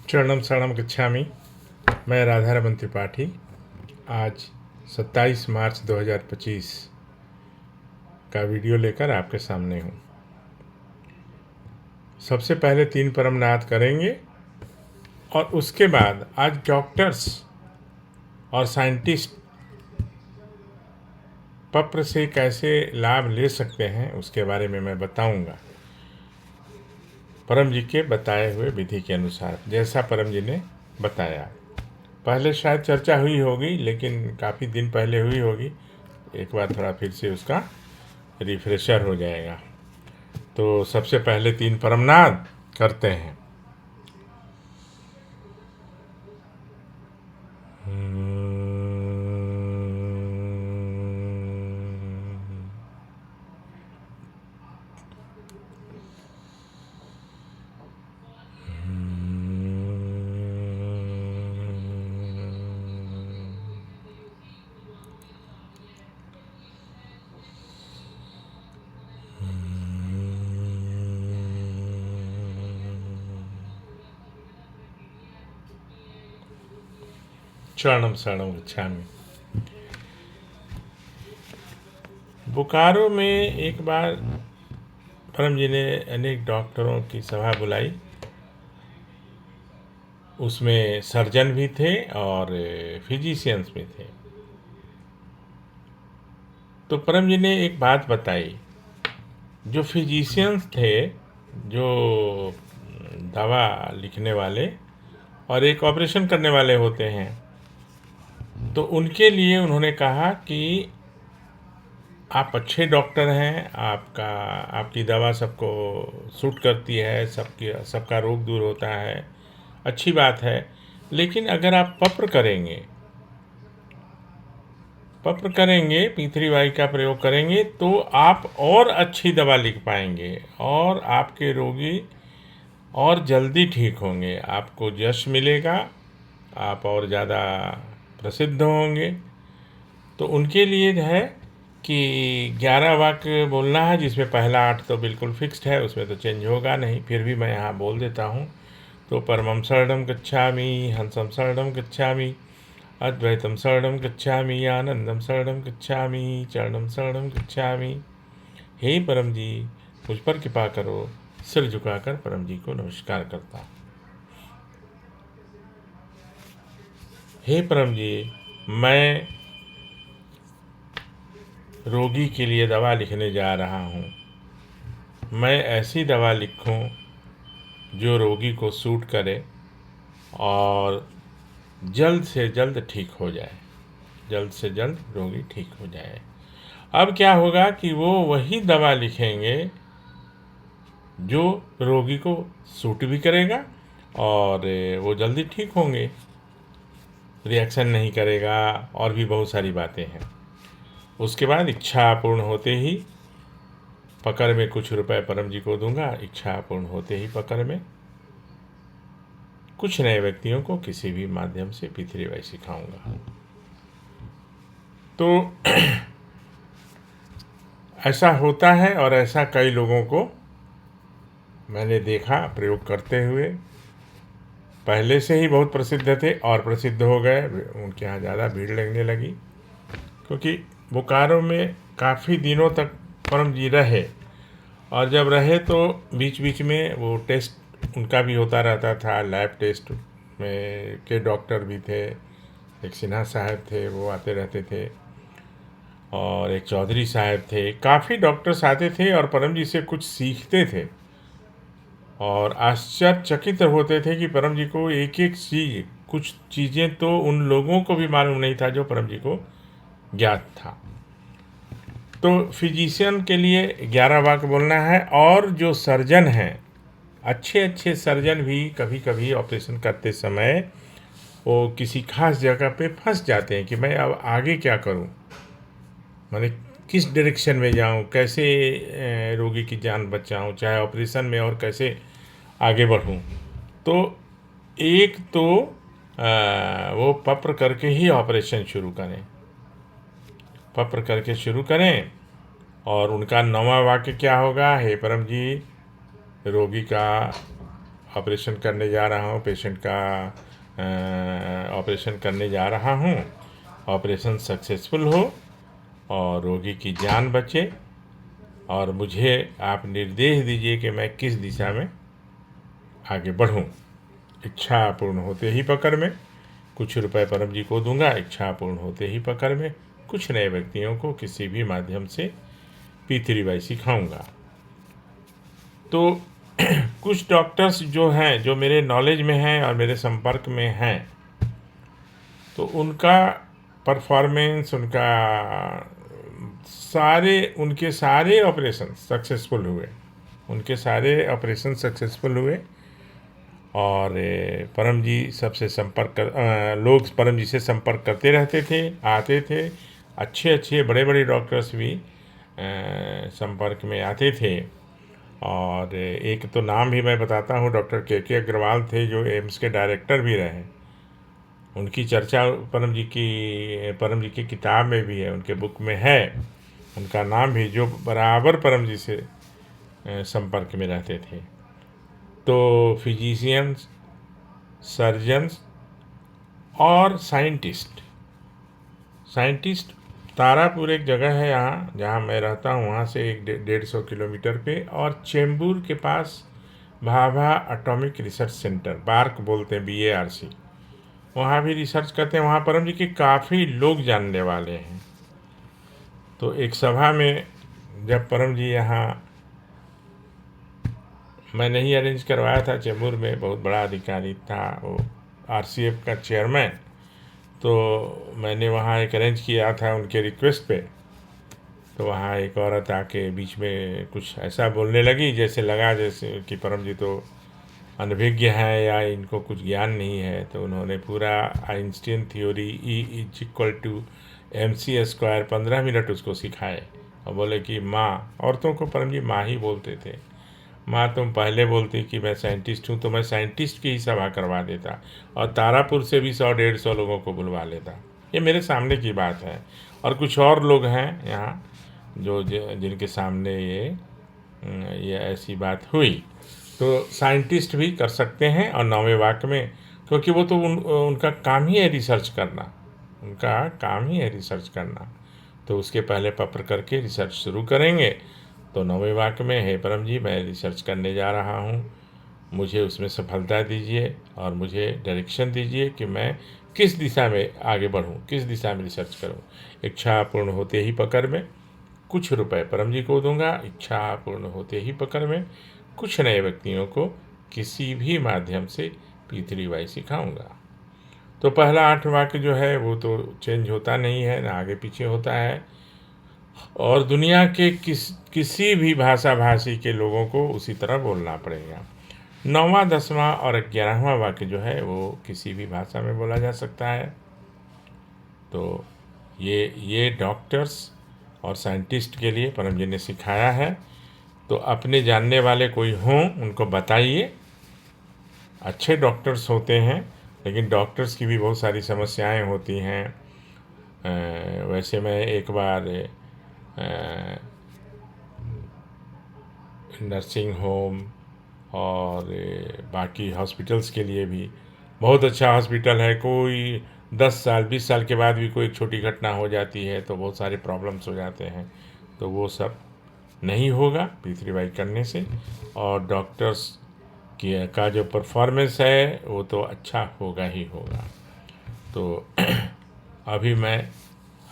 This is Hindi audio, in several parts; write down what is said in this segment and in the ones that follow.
चरणम शरणम गच्छामि। मैं राधारमण त्रिपाठी आज 27 मार्च 2025 का वीडियो लेकर आपके सामने हूँ। सबसे पहले 3 परमनाद करेंगे और उसके बाद आज डॉक्टर्स और साइंटिस्ट पत्र से कैसे लाभ ले सकते हैं उसके बारे में मैं बताऊंगा, परम जी के बताए हुए विधि के अनुसार, जैसा परम जी ने बताया। पहले शायद चर्चा हुई होगी, लेकिन काफ़ी दिन पहले हुई होगी। एक बार थोड़ा फिर से उसका रिफ्रेशर हो जाएगा। तो सबसे पहले 3 परमनाद करते हैं। चरणम शरणम गच्छामि। बोकारो में एक बार परम जी ने अनेक डॉक्टरों की सभा बुलाई। उसमें सर्जन भी थे और फिजिशियंस भी थे। तो परम जी ने एक बात बताई, जो फिजिशियंस थे, जो दवा लिखने वाले और एक ऑपरेशन करने वाले होते हैं, तो उनके लिए उन्होंने कहा कि आप अच्छे डॉक्टर हैं, आपकी दवा सबको सूट करती है, सबका रोग दूर होता है, अच्छी बात है। लेकिन अगर आप पत्र करेंगे, P3Y का प्रयोग करेंगे, तो आप और अच्छी दवा लिख पाएंगे और आपके रोगी और जल्दी ठीक होंगे, आपको यश मिलेगा, आप और ज़्यादा प्रसिद्ध होंगे। तो उनके लिए है कि 11 वाक्य बोलना है, जिसमें पहला 8 तो बिल्कुल फिक्स्ड है, उसमें तो चेंज होगा नहीं, फिर भी मैं यहाँ बोल देता हूँ। तो परमं शरणं गच्छामि, हंसं शरणं गच्छामि, अद्वैतम शरणं गच्छामि, आनंदम शरणं गच्छामि, चरणं शरणं गच्छामि। हे परम जी, मुझ पर कृपा करो। सिर झुकाकर परम जी को नमस्कार करता हूँ। हे परम जी, मैं रोगी के लिए दवा लिखने जा रहा हूँ। मैं ऐसी दवा लिखूँ जो रोगी को सूट करे और जल्द से जल्द ठीक हो जाए, जल्द से जल्द रोगी ठीक हो जाए। अब क्या होगा कि वो वही दवा लिखेंगे जो रोगी को सूट भी करेगा और वो जल्दी ठीक होंगे, रिएक्शन नहीं करेगा, और भी बहुत सारी बातें हैं। उसके बाद इच्छा पूर्ण होते ही पकड़ में कुछ रुपए परम जी को दूंगा। इच्छा पूर्ण होते ही पकड़ में कुछ नए व्यक्तियों को किसी भी माध्यम से P3Y सिखाऊंगा। तो ऐसा होता है और ऐसा कई लोगों को मैंने देखा प्रयोग करते हुए। पहले से ही बहुत प्रसिद्ध थे और प्रसिद्ध हो गए, उनके यहाँ ज़्यादा भीड़ लगने लगी, क्योंकि बोकारो में काफ़ी दिनों तक परम जी रहे। और जब रहे तो बीच बीच में वो टेस्ट उनका भी होता रहता था, लैब टेस्ट में के डॉक्टर भी थे। एक सिन्हा साहब थे, वो आते रहते थे, और एक चौधरी साहब थे। काफ़ी डॉक्टर्स आते थे और परम जी से कुछ सीखते थे और आश्चर्यचकित होते थे कि परम जी को एक एक चीज़, कुछ चीज़ें तो उन लोगों को भी मालूम नहीं था जो परम जी को ज्ञात था। तो फिजिशियन के लिए 11 वाक्य बोलना है। और जो सर्जन हैं, अच्छे अच्छे सर्जन भी कभी कभी ऑपरेशन करते समय वो किसी खास जगह पे फंस जाते हैं कि मैं अब आगे क्या करूं, मैंने किस डायरेक्शन में जाऊं, कैसे रोगी की जान बचाऊं, चाहे ऑपरेशन में, और कैसे आगे बढ़ूं। तो एक तो वो पत्र करके ही ऑपरेशन शुरू करें, पत्र करके शुरू करें। और उनका 9वां वाक्य क्या होगा? हे परम जी, रोगी का ऑपरेशन करने जा रहा हूँ, पेशेंट का ऑपरेशन करने जा रहा हूँ, ऑपरेशन सक्सेसफुल हो और रोगी की जान बचे, और मुझे आप निर्देश दीजिए कि मैं किस दिशा में आगे बढ़ूं। इच्छा पूर्ण होते ही पकड़ में कुछ रुपए परम जी को दूंगा, इच्छा पूर्ण होते ही पकड़ में कुछ नए व्यक्तियों को किसी भी माध्यम से P3Y सिखाऊंगा। तो कुछ डॉक्टर्स जो हैं, जो मेरे नॉलेज में हैं और मेरे संपर्क में हैं, तो उनका परफॉर्मेंस, उनके सारे ऑपरेशन सक्सेसफुल हुए, और परम जी लोग परम जी से संपर्क करते रहते थे, आते थे। अच्छे बड़े डॉक्टर्स भी संपर्क में आते थे। और एक तो नाम भी मैं बताता हूँ, डॉक्टर के अग्रवाल थे, जो एम्स के डायरेक्टर भी रहे। उनकी चर्चा परम जी की किताब में भी है, उनके बुक में है उनका नाम भी, जो बराबर परम जी से संपर्क में रहते थे। तो फिजिशियंस, सर्जन्स और साइंटिस्ट तारापुर एक जगह है यहाँ जहाँ मैं रहता हूँ, वहाँ से 150 किलोमीटर पे, और चेंबूर के पास Bhabha atomic research centre, BARC बोलते हैं, BARC, वहाँ भी रिसर्च करते हैं। वहाँ परम जी के काफ़ी लोग जानने वाले हैं। तो एक सभा में जब परम जी यहाँ, मैंने ही अरेंज करवाया था, चेंबूर में बहुत बड़ा अधिकारी था वो, RCF का चेयरमैन, तो मैंने वहाँ एक अरेंज किया था उनके रिक्वेस्ट पे। तो वहाँ एक औरत आके बीच में कुछ ऐसा बोलने लगी, जैसे लगा जैसे कि परम जी तो अनभिज्ञ हैं या इनको कुछ ज्ञान नहीं है। तो उन्होंने पूरा आइंस्टीन थ्योरी E=mc², 15 मिनट उसको सिखाए, और बोले कि माँ, औरतों को परम जी माँ ही बोलते थे, माँ तुम पहले बोलती कि मैं साइंटिस्ट हूँ तो मैं साइंटिस्ट की ही सभा करवा देता, और तारापुर से भी 100-150 लोगों को बुलवा लेता। ये मेरे सामने की बात है। और कुछ और लोग हैं यहाँ जिनके सामने ये ऐसी बात हुई। तो साइंटिस्ट भी कर सकते हैं, और 9वें वाक्य में, क्योंकि वो तो उनका काम ही है रिसर्च करना, तो उसके पहले पत्र करके रिसर्च शुरू करेंगे। तो 9वें वाक्य में, हे परम जी, मैं रिसर्च करने जा रहा हूँ, मुझे उसमें सफलता दीजिए और मुझे डायरेक्शन दीजिए कि मैं किस दिशा में आगे बढ़ूँ, किस दिशा में रिसर्च करूँ। इच्छा पूर्ण होते ही पकड़ में कुछ रुपए परम जी को दूंगा, इच्छा पूर्ण होते ही पकड़ में कुछ नए व्यक्तियों को किसी भी माध्यम से P3Y सिखाऊंगा। तो पहला 8 वाक्य जो है वो तो चेंज होता नहीं है, ना आगे पीछे होता है, और दुनिया के किसी भी भाषी के लोगों को उसी तरह बोलना पड़ेगा। 9वां, 10वां और 11वां वाक्य जो है वो किसी भी भाषा में बोला जा सकता है। तो ये डॉक्टर्स और साइंटिस्ट के लिए परम जी ने सिखाया है। तो अपने जानने वाले कोई हों उनको बताइए। अच्छे डॉक्टर्स होते हैं, लेकिन डॉक्टर्स की भी बहुत सारी समस्याएं होती हैं। वैसे मैं एक बार नर्सिंग होम और बाकी हॉस्पिटल्स के लिए भी, बहुत अच्छा हॉस्पिटल है, कोई 10 साल 20 साल के बाद भी कोई एक छोटी घटना हो जाती है तो बहुत सारे प्रॉब्लम्स हो जाते हैं। तो वो सब नहीं होगा P3Y करने से, और डॉक्टर्स का जो परफॉर्मेंस है वो तो अच्छा होगा ही होगा। तो अभी मैं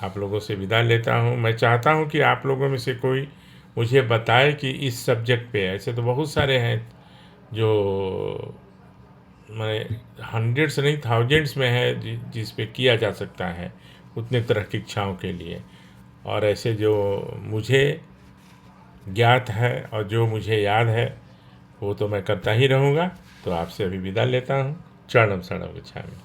आप लोगों से विदा लेता हूँ। मैं चाहता हूँ कि आप लोगों में से कोई मुझे बताए कि इस सब्जेक्ट पे, ऐसे तो बहुत सारे हैं जो मैं हंड्रेड्स नहीं थाउजेंड्स में है जिस पे किया जा सकता है उतने तरह की इच्छाओं के लिए, और ऐसे जो मुझे ज्ञात है और जो मुझे याद है वो तो मैं करता ही रहूँगा। तो आपसे अभी विदा लेता हूँ। चरणम शरणम गच्छामि।